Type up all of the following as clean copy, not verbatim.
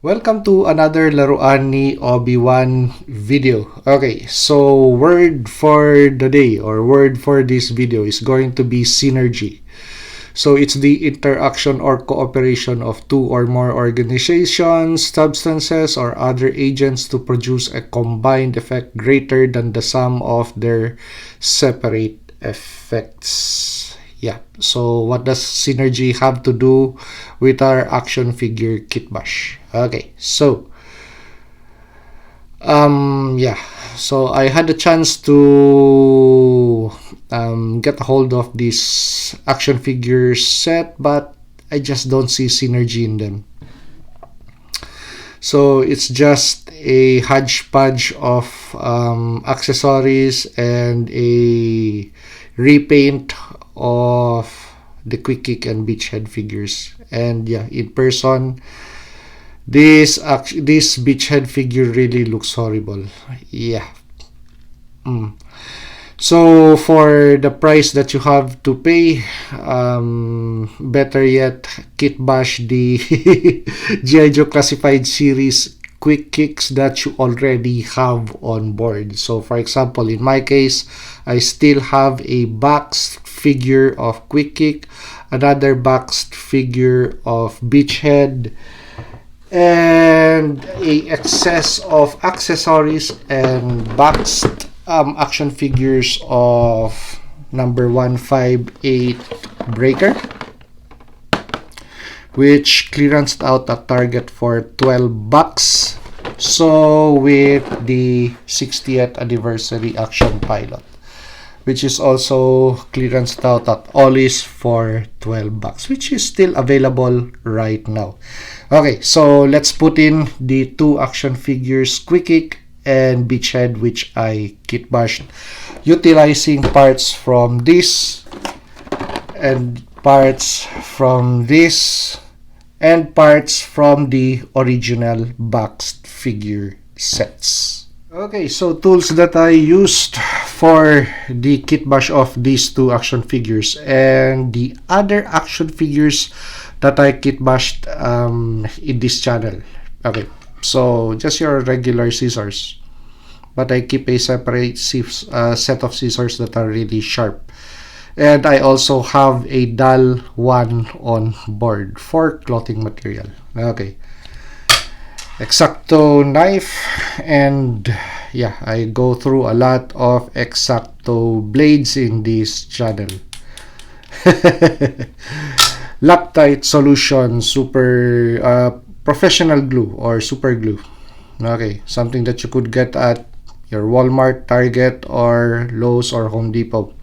Welcome to another Laruan ni Obi-Wan video. Okay, so word for the day or word for this video is going to be synergy. So it's the interaction or cooperation of two or more organizations, substances, or other agents to produce a combined effect greater than the sum of their separate effects. Yeah, so what does synergy have to do with our action figure Kitbash? Okay, so yeah, so I had a chance to get a hold of this action figure set, but I just don't see synergy in them. So it's just a hodgepodge of accessories and a repaint of the Quick Kick and Beachhead figures. And yeah, in person, this Beachhead figure really looks horrible. Yeah. So for the price that you have to pay, better yet, Kitbash the G.I. Joe Classified Series Quick Kicks that you already have on board. So for example, in my case, I still have a boxed figure of Quick Kick, another boxed figure of Beachhead, and a excess of accessories and boxed action figures of number 158 Breaker, which clearanced out at Target for $12. So with the 60th anniversary action pilot, which is also clearanced out at Ollie's for $12, which is still available right now. Okay, so let's put in the two action figures, Quick Kick and Beachhead, which I kitbashed utilizing parts from this and parts from this and parts from the original boxed figure sets. Okay, so tools that I used for the kitbash of these two action figures and the other action figures that I kitbashed in this channel. Okay, so just your regular scissors, but I keep a separate set of scissors that are really sharp. And I also have a dull one on board for clothing material. Okay. X-Acto knife, and yeah, I go through a lot of X-Acto blades in this channel. Loctite solution, super professional glue or super glue. Okay, something that you could get at your Walmart, Target, or Lowe's or Home Depot.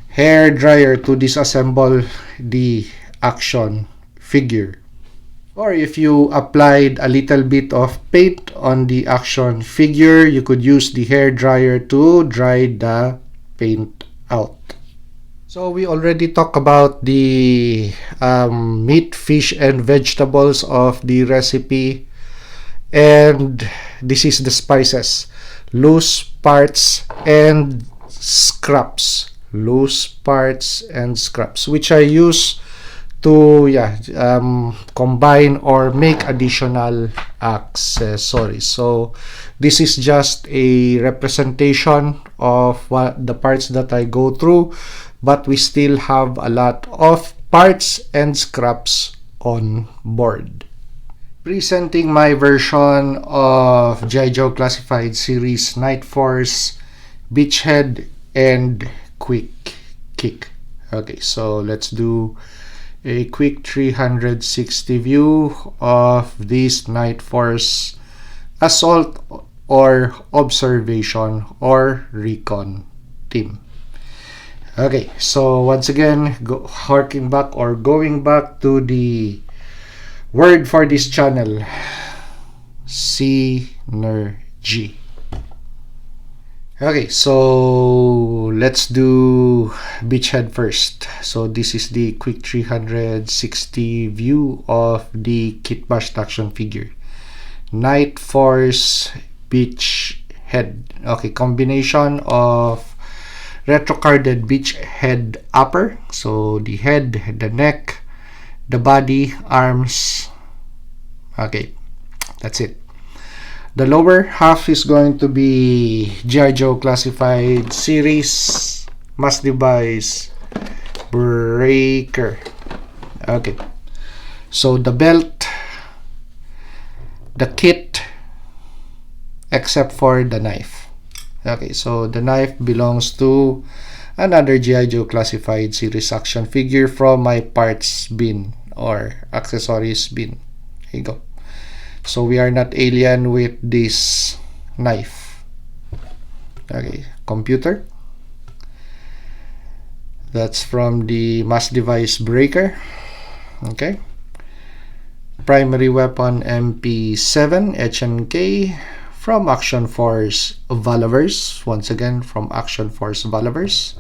Hair dryer to disassemble the action figure. Or if you applied a little bit of paint on the action figure, you could use the hair dryer to dry the paint out. So we already talked about the meat, fish, and vegetables of the recipe. And this is the spices. Loose parts and scraps. Loose parts and scraps, which I use to combine or make additional accessories. So this is just a representation of what the parts that I go through, but we still have a lot of parts and scraps on board. Presenting my version of G.I. Joe Classified Series Night Force, Beachhead, and Quick Kick. Okay, so let's do a quick 360 view of this Night Force assault or observation or recon team. Okay, so once again, harking back or going back to the word for this channel, synergy. Okay, so let's do Beachhead first. So this is the quick 360 view of the Kitbash action figure. Night Force Beachhead. Okay, combination of retrocarded Beachhead upper. So the head, the neck, the body, arms. Okay. That's it. The lower half is going to be G.I. Joe Classified Series Mass Device Breaker. Okay. So the belt, the kit, except for the knife. Okay, so the knife belongs to another G.I. Joe Classified Series action figure from my parts bin or accessories bin. Here you go. So we are not alien with this knife. Okay, computer. That's from the Mass Device Breaker. Okay. Primary weapon MP7 HNK from Action Force Valaverse. Once again, from Action Force Valaverse.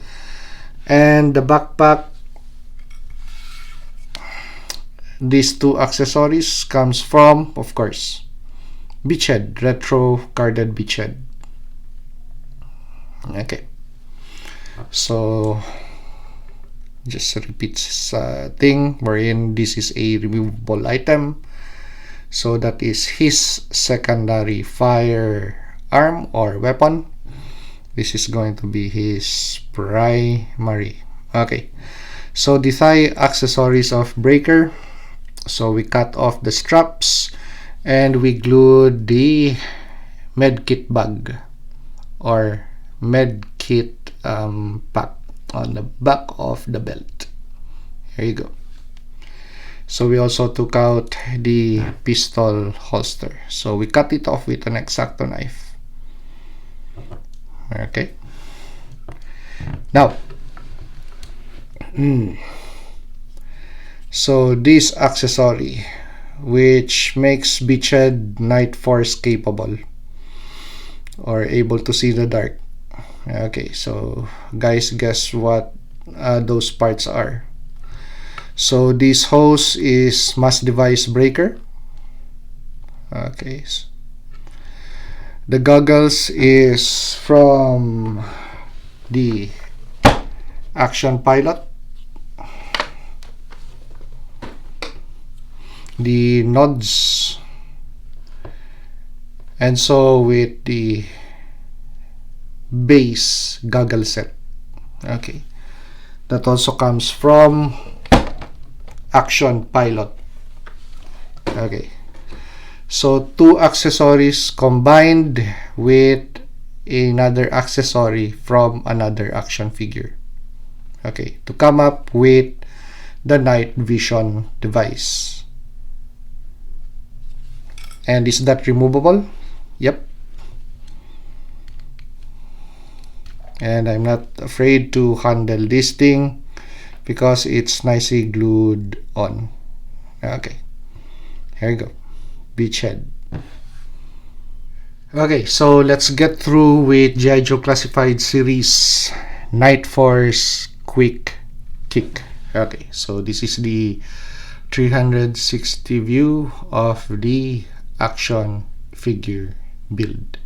And the backpack, these two accessories comes from, of course, Beachhead, retro carded Beachhead. Okay. So just repeats thing wherein this is a removable item. So that is his secondary firearm or weapon. This is going to be his primary. Okay. So the thigh accessories of Breaker. So we cut off the straps and we glued the medkit bag or medkit pack on the back of the belt. Here you go. So we also took out the pistol holster. So we cut it off with an X-Acto knife. Okay. Now, so this accessory, which makes Beachhead Night Force capable or able to see the dark. Okay, so guys, guess what those parts are. So this hose is Mass Device Breaker. Okay. The goggles is from the Action Pilot. The nods. And so with the base goggle set. Okay. That also comes from Action Pilot. Okay. So two accessories combined with another accessory from another action figure. Okay. To come up with the night vision device. And is that removable? Yep. And I'm not afraid to handle this thing because it's nicely glued on. Okay. Here you go. Beachhead. Okay, so let's get through with G.I. Joe Classified Series Night Force Quick Kick. Okay, so this is the 360 view of the action figure build.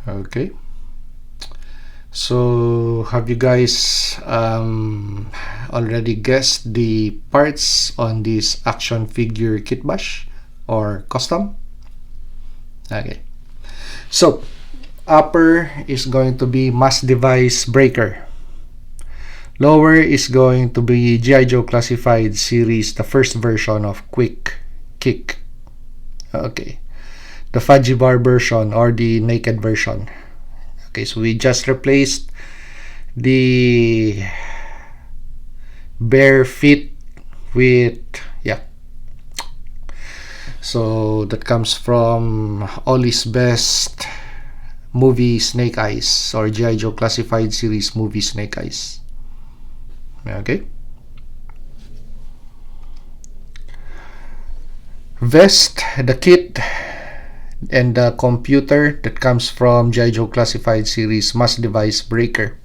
Okay, so have you guys already guessed the parts on this action figure kitbash or custom? Okay, so upper is going to be Mass Device Breaker. Lower is going to be G.I. Joe Classified Series, the first version of Quick Kick. Okay, the Fudgy Bar version or the naked version. Okay, so we just replaced the bare feet with, yeah. So that comes from Ollie's Best movie Snake Eyes or G.I. Joe Classified Series movie Snake Eyes. Okay. Vest, the kit, and the computer that comes from G.I. Joe Classified Series Mass Device Breaker.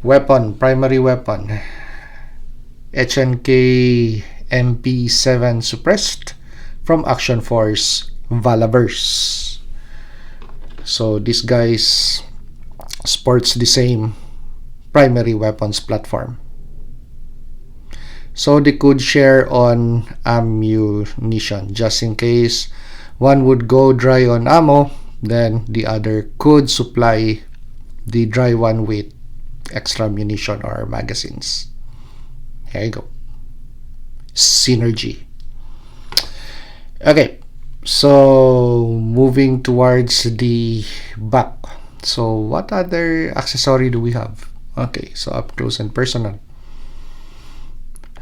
Weapon, primary weapon, HNK MP7 Suppressed from Action Force Valaverse. So this guy's sports the same primary weapons platform. So they could share on ammunition just in case one would go dry on ammo, then the other could supply the dry one with extra ammunition or magazines. There you go. Synergy. Okay, so moving towards the back. So what other accessory do we have? Okay, so up close and personal.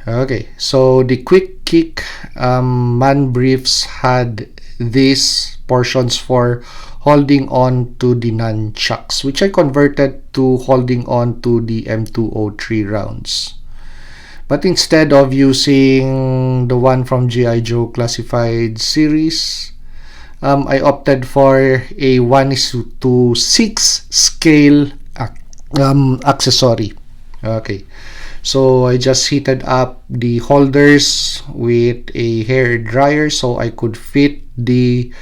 Okay, so the quick kick man briefs had these portions for holding on to the nunchucks, which I converted to holding on to the M203 rounds. But instead of using the one from G.I. Joe Classified series, I opted for a 1:6 scale accessory. Okay, so I just heated up the holders with a hair dryer so I could fit the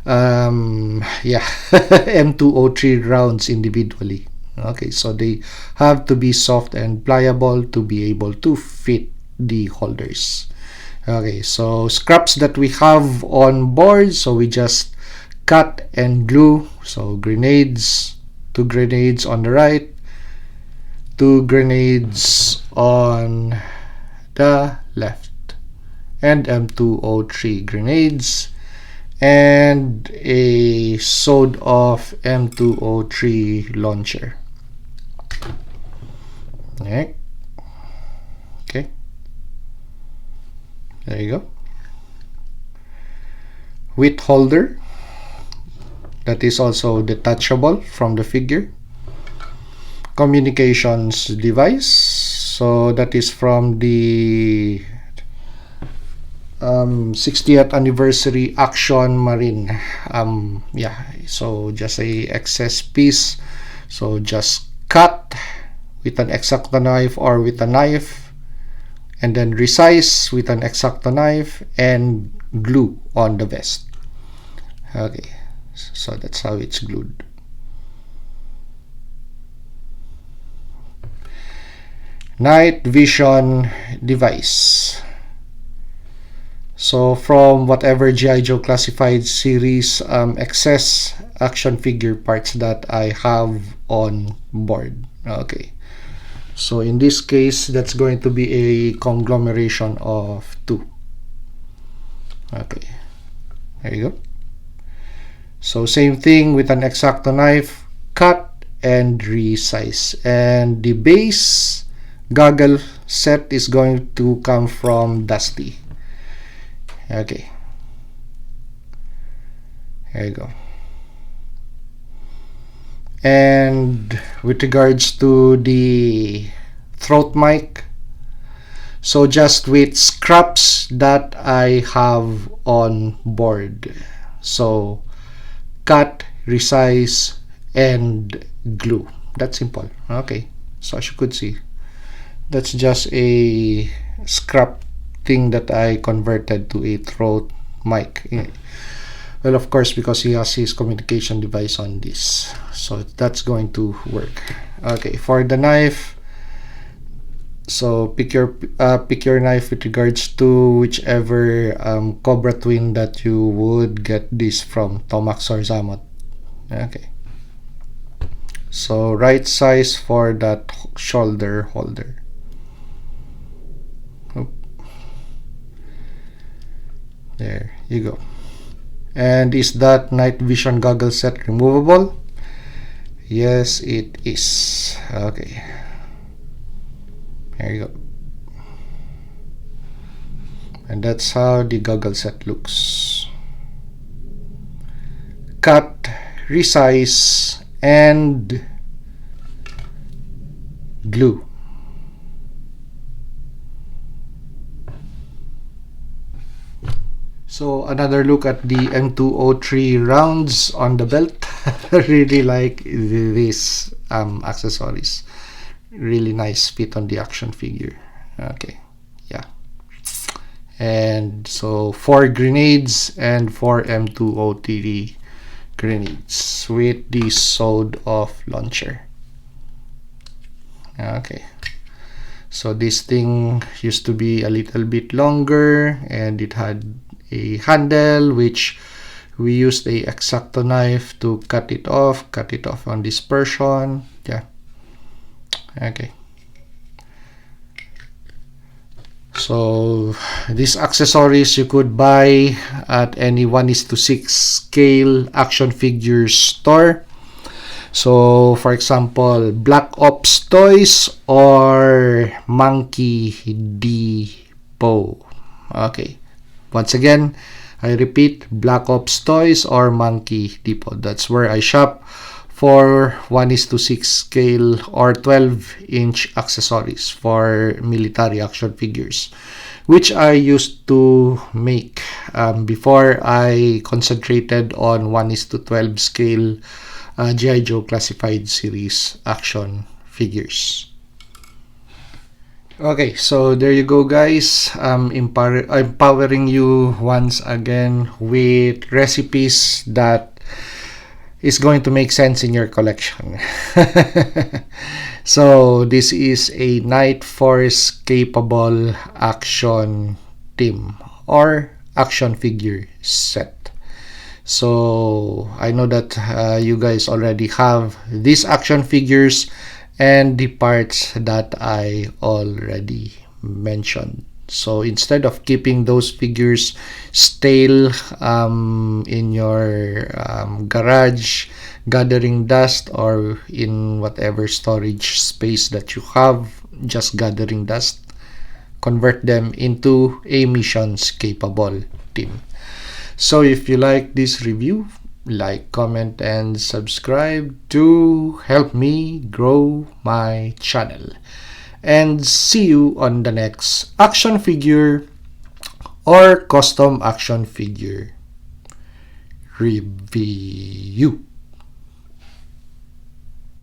M203 rounds individually. Okay, so they have to be soft and pliable to be able to fit the holders. Okay, so scraps that we have on board, so we just cut and glue. So grenades, 2 grenades on the right, 2 grenades on the left, and M203 grenades, and a sewed off M203 launcher. Okay. Okay. There you go. With holder that is also detachable from the figure. Communications device, so that is from the 60th anniversary Action Marine. So just a excess piece, so just cut with an X-Acto knife or with a knife, and then resize with an X-Acto knife and glue on the vest. Okay, so that's how it's glued. Night vision device. So from whatever G.I. Joe Classified series excess action figure parts that I have on board. Okay, so in this case that's going to be a conglomeration of 2. Okay, there you go. So same thing with an X-Acto knife, cut and resize, and the base goggle set is going to come from Dusty. Okay, there you go. And with regards to the throat mic, so just with scraps that I have on board, so cut, resize, and glue. That's simple. Okay, so as you could see, that's just a scrap thing that I converted to a throat mic. Well, of course, because he has his communication device on this, so that's going to work. Okay, for the knife, so pick your knife with regards to whichever Cobra twin that you would get this from, Tomax or Zamot. Okay, so right size for that shoulder holder. There you go. And is that night vision goggle set removable? Yes, it is. Okay, there you go. And that's how the goggle set looks. Cut, resize, and glue. So another look at the M203 rounds on the belt. Really like these accessories. Really nice fit on the action figure. Okay, yeah. And so 4 grenades and 4 M203 grenades with the sewed off launcher. Okay, So this thing used to be a little bit longer, and it had a handle which we used a X-Acto knife to cut it off on this portion. Yeah. Okay. So these accessories you could buy at any 1:6 scale action figures store. So for example, Black Ops Toys or Monkey Depot. Okay. Once again, I repeat, Black Ops Toys or Monkey Depot. That's where I shop for 1:6 scale or 12-inch accessories for military action figures, which I used to make before I concentrated on 1:12 scale G.I. Joe Classified Series action figures. Okay, so there you go, guys. Empowering you once again with recipes that is going to make sense in your collection. So this is a Night Force capable action team or action figure set. So I know that you guys already have these action figures and the parts that I already mentioned. So instead of keeping those figures stale in your garage, gathering dust, or in whatever storage space that you have, just gathering dust, convert them into a missions capable team. So if you like this review, like, comment, and subscribe to help me grow my channel. And see you on the next action figure or custom action figure review.